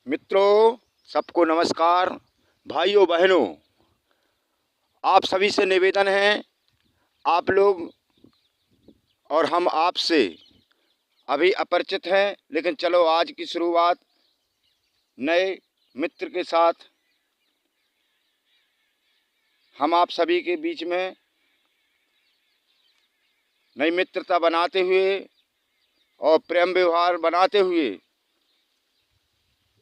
मित्रों, सबको नमस्कार। भाइयों बहनों, आप सभी से निवेदन है, आप लोग और हम आपसे अभी अपरिचित हैं, लेकिन चलो आज की शुरुआत नए मित्र के साथ हम आप सभी के बीच में नई मित्रता बनाते हुए और प्रेम व्यवहार बनाते हुए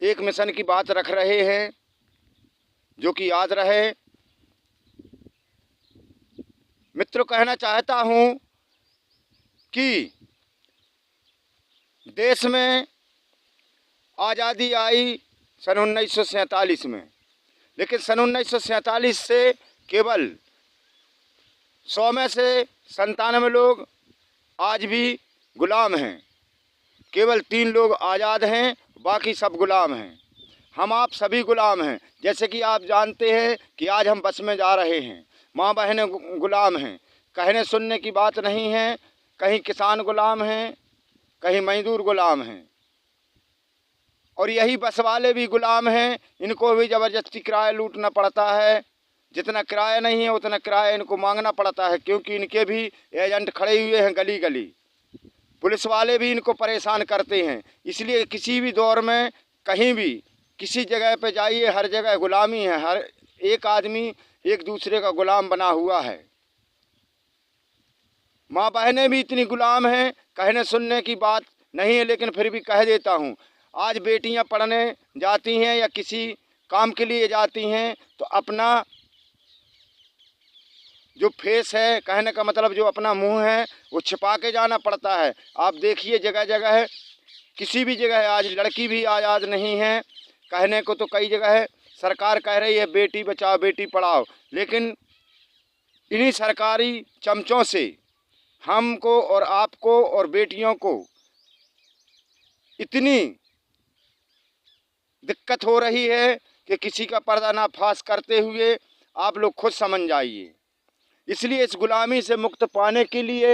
एक मिशन की बात रख रहे हैं, जो कि याद रहे। मित्रों, कहना चाहता हूं कि देश में आज़ादी आई सन 1947 में, लेकिन सन 1947 से केवल 100 में से 97 लोग आज भी गुलाम हैं। केवल 3 लोग आज़ाद हैं, बाकी सब गुलाम हैं। हम आप सभी गुलाम हैं। जैसे कि आप जानते हैं कि आज हम बस में जा रहे हैं, माँ बहनें गुलाम हैं, कहने सुनने की बात नहीं है। कहीं किसान गुलाम हैं, कहीं मजदूर गुलाम हैं, और यही बस वाले भी गुलाम हैं। इनको भी ज़बरदस्ती किराया लूटना पड़ता है। जितना किराया नहीं है उतना किराया इनको मांगना पड़ता है, क्योंकि इनके भी एजेंट खड़े हुए हैं गली गली। पुलिस वाले भी इनको परेशान करते हैं। इसलिए किसी भी दौर में कहीं भी किसी जगह पे जाइए, हर जगह गुलामी है। हर एक आदमी एक दूसरे का गुलाम बना हुआ है। माँ बहनें भी इतनी गुलाम हैं, कहने सुनने की बात नहीं है, लेकिन फिर भी कह देता हूँ। आज बेटियाँ पढ़ने जाती हैं या किसी काम के लिए जाती हैं तो अपना जो फेस है, कहने का मतलब जो अपना मुंह है, वो छिपा के जाना पड़ता है। आप देखिए जगह जगह, किसी भी जगह आज लड़की भी आज़ाद नहीं है। कहने को तो कई जगह है, सरकार कह रही है बेटी बचाओ बेटी पढ़ाओ, लेकिन इन्हीं सरकारी चमचों से हमको और आपको और बेटियों को इतनी दिक्कत हो रही है कि किसी का पर्दा ना फाश करते हुए आप लोग खुद समझ जाइए। इसलिए इस गुलामी से मुक्त पाने के लिए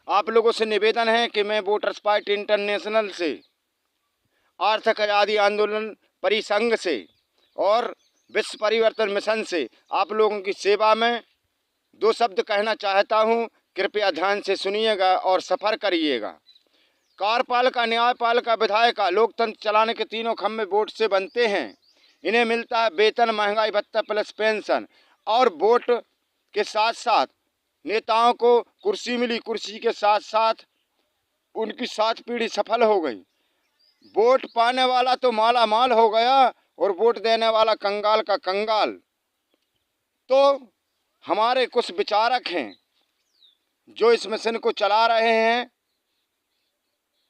आप लोगों से निवेदन है कि मैं वोटर्स पार्टी इंटरनेशनल से, आर्थिक आज़ादी आंदोलन परिसंघ से और विश्व परिवर्तन मिशन से आप लोगों की सेवा में 2 शब्द कहना चाहता हूँ। कृपया ध्यान से सुनिएगा और सफ़र करिएगा। कार्यपालिका, न्यायपालिका, विधायिका, लोकतंत्र चलाने के तीनों खंभे वोट से बनते हैं। इन्हें मिलता है वेतन, महंगाई भत्ता प्लस पेंशन, और वोट के साथ साथ नेताओं को कुर्सी मिली, कुर्सी के साथ साथ उनकी 7 पीढ़ी सफल हो गई। वोट पाने वाला तो माला माल हो गया और वोट देने वाला कंगाल का कंगाल। तो हमारे कुछ विचारक हैं जो इस मिशन को चला रहे हैं,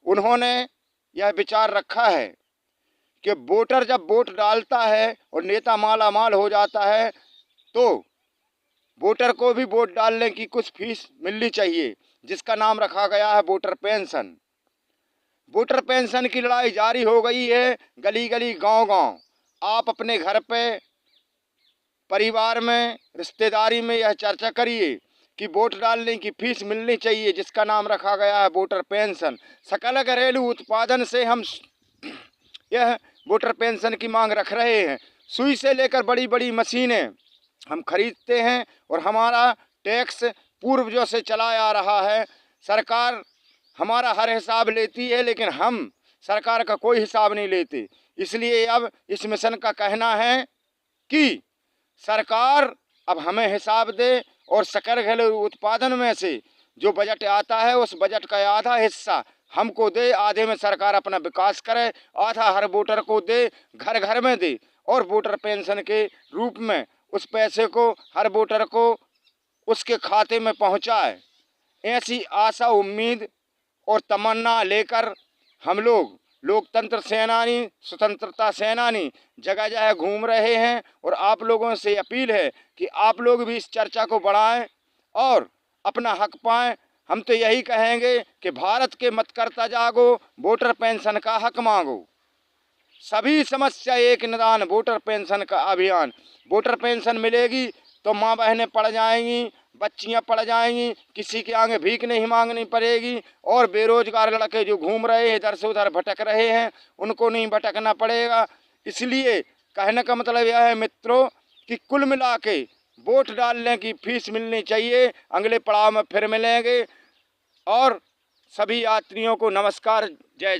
उन्होंने यह विचार रखा है कि वोटर जब वोट डालता है और नेता माला माल हो जाता है तो वोटर को भी वोट डालने की कुछ फीस मिलनी चाहिए, जिसका नाम रखा गया है वोटर पेंशन। वोटर पेंशन की लड़ाई जारी हो गई है, गली गली, गांव गांव। आप अपने घर पे, परिवार में, रिश्तेदारी में यह चर्चा करिए कि वोट डालने की फीस मिलनी चाहिए, जिसका नाम रखा गया है वोटर पेंशन। सकल घरेलू उत्पादन से हम यह वोटर पेंशन की मांग रख रहे हैं। सुई से लेकर बड़ी बड़ी मशीनें हम खरीदते हैं और हमारा टैक्स पूर्वजों से चला आ रहा है। सरकार हमारा हर हिसाब लेती है, लेकिन हम सरकार का कोई हिसाब नहीं लेते। इसलिए अब इस मिशन का कहना है कि सरकार अब हमें हिसाब दे और सकल घरेलू उत्पादन में से जो बजट आता है उस बजट का आधा हिस्सा हमको दे। आधे में सरकार अपना विकास करे, आधा हर वोटर को दे, घर घर में दे, और वोटर पेंशन के रूप में उस पैसे को हर वोटर को उसके खाते में पहुंचाए। ऐसी आशा, उम्मीद और तमन्ना लेकर हम लोग लोकतंत्र सेनानी, स्वतंत्रता सेनानी जगह जगह घूम रहे हैं, और आप लोगों से अपील है कि आप लोग भी इस चर्चा को बढ़ाएं और अपना हक पाएं। हम तो यही कहेंगे कि भारत के मतकर्ता जागो, वोटर पेंशन का हक मांगो। सभी समस्या एक निदान, वोटर पेंशन का अभियान। वोटर पेंशन मिलेगी तो माँ बहनें पढ़ जाएंगी, बच्चियां पढ़ जाएंगी, किसी के आगे भीख नहीं मांगनी पड़ेगी, और बेरोजगार लड़के जो घूम रहे हैं इधर से उधर भटक रहे हैं उनको नहीं भटकना पड़ेगा। इसलिए कहने का मतलब यह है मित्रों कि कुल मिला के वोट डालने की फीस मिलनी चाहिए। अगले पड़ाव में फिर मिलेंगे, और सभी यात्रियों को नमस्कार, जय।